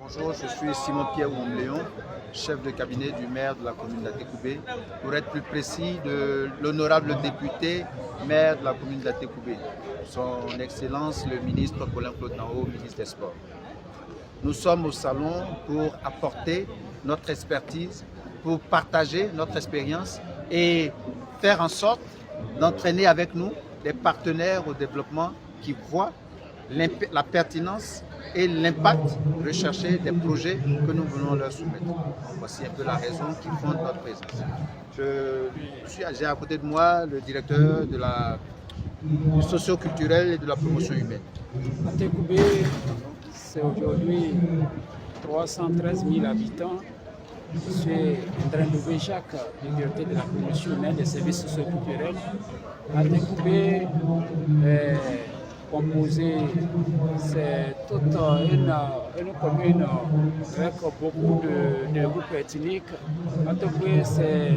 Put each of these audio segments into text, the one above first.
Bonjour, je suis Simon-Pierre Ouamléon, chef de cabinet du maire de la commune d'Atécoubé, pour être plus précis de l'honorable député maire de la commune d'Atécoubé, son Excellence le ministre Colin-Claude Nao, ministre des Sports. Nous sommes au salon pour apporter notre expertise, pour partager notre expérience et faire en sorte d'entraîner avec nous des partenaires au développement qui voient la pertinence et l'impact recherché des projets que nous venons leur soumettre. Donc, voici un peu la raison qui fonde notre présence. J'ai à côté de moi le directeur du socio-culturel et de la promotion humaine. Atécoubé, c'est aujourd'hui 313 000 habitants. Je suis André Louvé-Jacques, le directeur de la promotion humaine des services socio-culturels. Atécoubé est composé, c'est toute une commune avec beaucoup de groupes ethniques. Atécoubé, c'est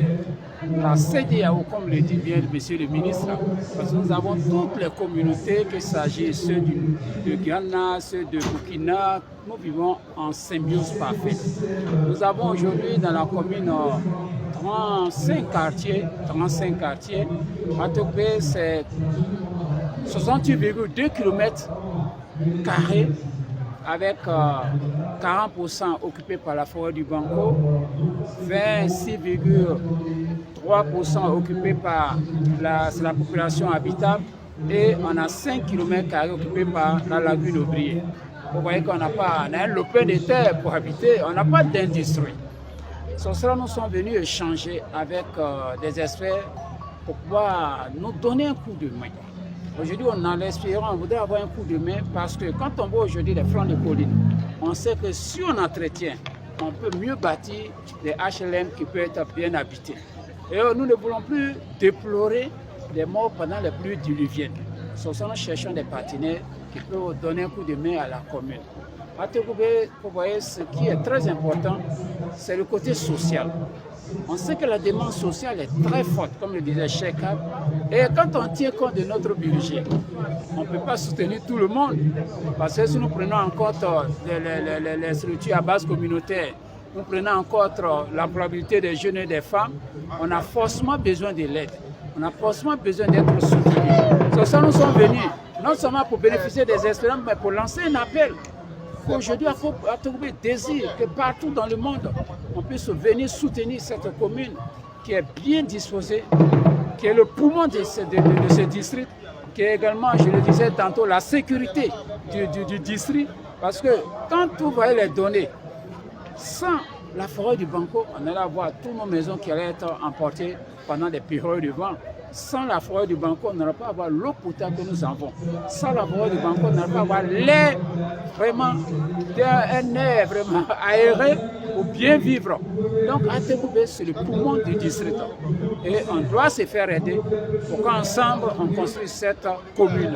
la CEDEAO, comme le dit bien monsieur le ministre, parce que nous avons toutes les communautés, qu'il s'agisse ceux de Ghana, ceux de Burkina. Nous vivons en symbiose parfaite. Nous avons aujourd'hui dans la commune 35 quartiers. Atécoubé, c'est 68,2 km avec 40% occupés par la forêt du Banco, 26,3% occupés par la population habitable et on a 5 km occupés par la lagune Aubrier. Vous voyez qu'on a un lopin de terre pour habiter, on n'a pas d'industrie. Sur cela, nous sommes venus échanger avec des experts pour pouvoir nous donner un coup de main. Aujourd'hui, on a l'espérance, on voudrait avoir un coup de main parce que quand on voit aujourd'hui les flancs de collines, on sait que si on entretient, on peut mieux bâtir des HLM qui peuvent être bien habités. Et nous ne voulons plus déplorer les morts pendant les pluies diluviennes. Sur ça, nous cherchons des partenaires qui peuvent donner un coup de main à la commune. À Atécoubé, vous voyez, ce qui est très important, c'est le côté social. On sait que la demande sociale est très forte, comme le disait Cheikh. Et quand on tient compte de notre budget, on ne peut pas soutenir tout le monde. Parce que si nous prenons en compte les structures à base communautaire, nous prenons en compte l'employabilité des jeunes et des femmes, on a forcément besoin de l'aide. On a forcément besoin d'être soutenus. C'est ça nous sommes venus, non seulement pour bénéficier des expériences, mais pour lancer un appel. Aujourd'hui, Atécoubé désire que partout dans le monde, on puisse venir soutenir cette commune qui est bien disposée, qui est le poumon de ce district, qui est également, je le disais tantôt, la sécurité du district. Parce que quand vous voyez les données, sans la forêt du Banco, on allait avoir toutes nos maisons qui allaient être emportées pendant des périodes de vent. Sans la forêt du Banco, on n'aurait pas avoir l'eau potable que nous avons. Sans la forêt du Banco, on n'aurait pas avoir l'air vraiment, un air vraiment aéré pour bien vivre. Donc Atécoubé, c'est le poumon du district. Et on doit se faire aider pour qu'ensemble, on construise cette commune.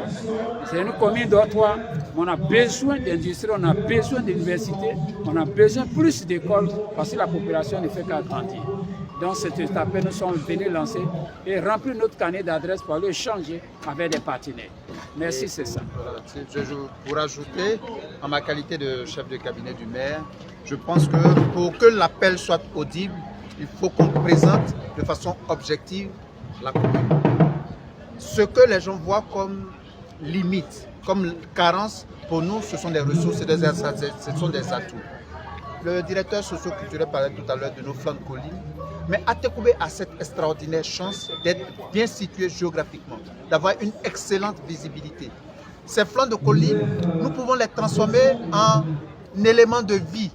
C'est une commune dortoir. On a besoin d'industrie, on a besoin d'université, on a besoin plus d'écoles parce que la population ne fait qu'agrandir. Donc cet appel, nous sommes venus lancer et remplir notre carnet d'adresses pour aller échanger avec des partenaires. Merci, c'est ça. Pour ajouter, en ma qualité de chef de cabinet du maire, je pense que pour que l'appel soit audible, il faut qu'on présente de façon objective la commune. Ce que les gens voient comme limite, comme carence, pour nous, ce sont des ressources, ce sont des atouts. Le directeur socio-culturel parlait tout à l'heure de nos flancs de collines. Mais Atécoubé a cette extraordinaire chance d'être bien situé géographiquement, d'avoir une excellente visibilité. Ces flancs de collines, nous pouvons les transformer en éléments de vie,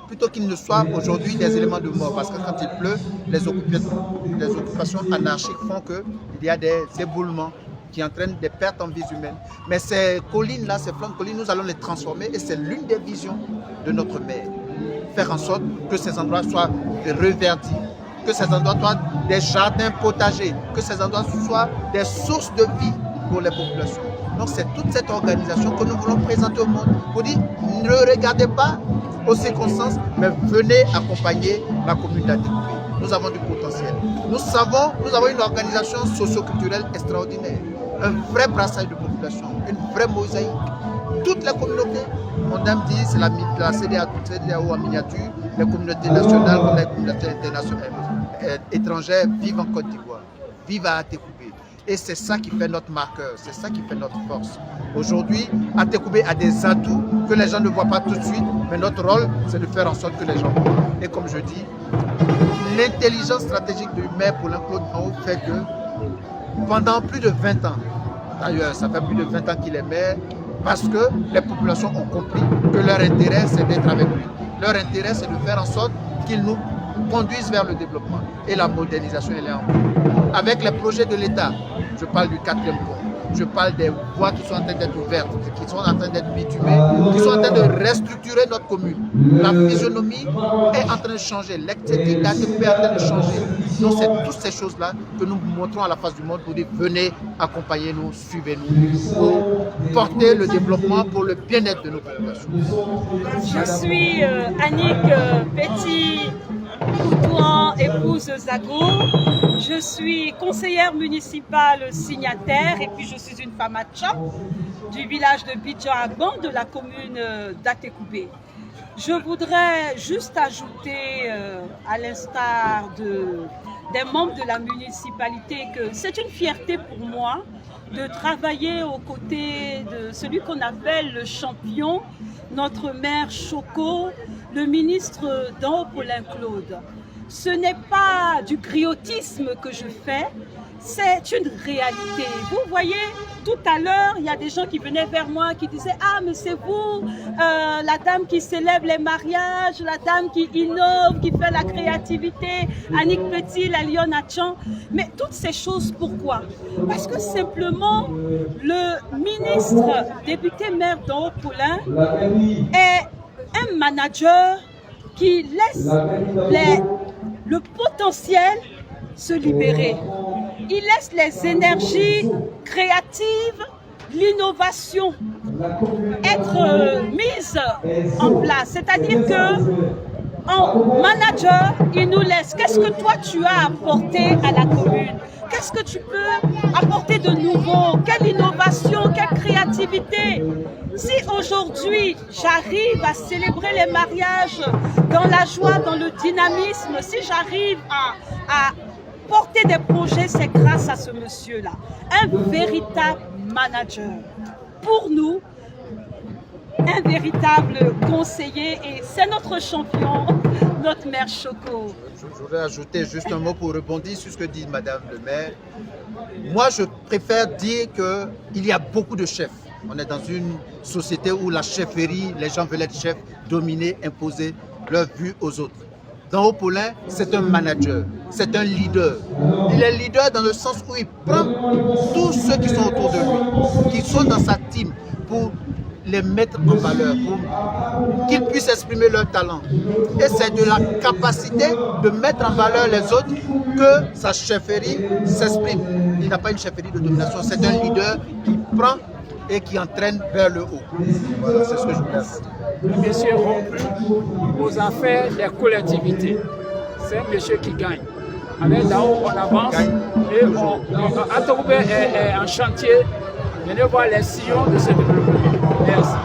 plutôt qu'ils ne soient aujourd'hui des éléments de mort. Parce que quand il pleut, les occupations anarchiques font qu'il y a des éboulements qui entraînent des pertes en vie humaine. Mais ces collines-là, ces flancs de collines, nous allons les transformer et c'est l'une des visions de notre maire. Faire en sorte que ces endroits soient reverdis, que ces endroits soient des jardins potagers, que ces endroits soient des sources de vie pour les populations. Donc c'est toute cette organisation que nous voulons présenter au monde pour dire ne regardez pas aux circonstances, mais venez accompagner la commune d'Atécoubé. Nous avons du potentiel. Nous avons une organisation socio-culturelle extraordinaire. un vrai brassage de population, une vraie mosaïque. Toutes les communautés, on aime dire, c'est la CEDEAO en miniature, les communautés nationales comme les communautés internationales, étrangères vivent en Côte d'Ivoire, vivent à Atekoubé. Et c'est ça qui fait notre marqueur, c'est ça qui fait notre force. Aujourd'hui, Atekoubé a des atouts que les gens ne voient pas tout de suite, mais notre rôle, c'est de faire en sorte que les gens voient. Et comme je dis, l'intelligence stratégique du maire Paulin Claude Nao fait que pendant plus de 20 ans, d'ailleurs, ça fait plus de 20 ans qu'il est maire, parce que les populations ont compris que leur intérêt, c'est d'être avec lui. Leur intérêt, c'est de faire en sorte qu'il nous conduise vers le développement. Et la modernisation, elle est en cours. Avec les projets de l'État, je parle du 4e pont, je parle des voies qui sont en train d'être ouvertes, qui sont en train d'être bitumées, qui sont en train de restructurer notre commune. La physionomie est en train de changer, l'esthétique est en train de changer. Donc c'est toutes ces choses-là que nous montrons à la face du monde pour dire venez, accompagnez-nous, suivez-nous, pour porter le développement pour le bien-être de nos populations. Je suis Annick Petit-Coutouan, épouse Zago. Je suis conseillère municipale signataire et puis je suis une femme Atcha du village de Bidjan-Agban de la commune d'Atekoubé. Je voudrais juste ajouter, à l'instar des membres de la municipalité, que c'est une fierté pour moi de travailler aux côtés de celui qu'on appelle le champion, notre maire Choco, le ministre Dan Paulin Claude. Ce n'est pas du griotisme que je fais, c'est une réalité. Vous voyez, tout à l'heure, il y a des gens qui venaient vers moi qui disaient « Ah, mais c'est vous, la dame qui célèbre les mariages, la dame qui innove, qui fait la créativité, Annick Petit, la Lyon Atchan. » Mais toutes ces choses, pourquoi? Parce que simplement, le ministre, député maire Dan Paulin, est un manager qui laisse le potentiel se libérer. Il laisse les énergies créatives, l'innovation être mise en place. C'est-à-dire que en manager, il nous laisse. Qu'est-ce que toi tu as apporté à la commune? Qu'est-ce que tu peux apporter de nouveau? Quelle innovation, quelle créativité? Si aujourd'hui j'arrive à célébrer les mariages dans la joie, dans le dynamisme, si j'arrive à porter des projets, c'est grâce à ce monsieur-là. Un véritable manager. Pour nous, un véritable conseiller et c'est notre champion, notre maire Choco. Je voudrais ajouter juste un mot pour rebondir sur ce que dit Madame le maire. Moi, je préfère dire qu'il y a beaucoup de chefs. On est dans une société où la chefferie, les gens veulent être chefs, dominer, imposer leur vue aux autres. Dan Paulin, c'est un manager, c'est un leader. Il est leader dans le sens où il prend tous ceux qui sont autour de lui, qui sont dans sa team, pour les mettre en valeur, pour qu'ils puissent exprimer leur talent. Et c'est de la capacité de mettre en valeur les autres que sa chefferie s'exprime. Il n'a pas une chefferie de domination, c'est un leader qui prend et qui entraîne vers le haut. Voilà, c'est ce que je voulais dire. Le monsieur rompu aux affaires des collectivités. C'est un monsieur qui gagne. Avec là-haut, on avance et Atekoubé est en chantier. Venez voir les sillons de ce développement. Merci.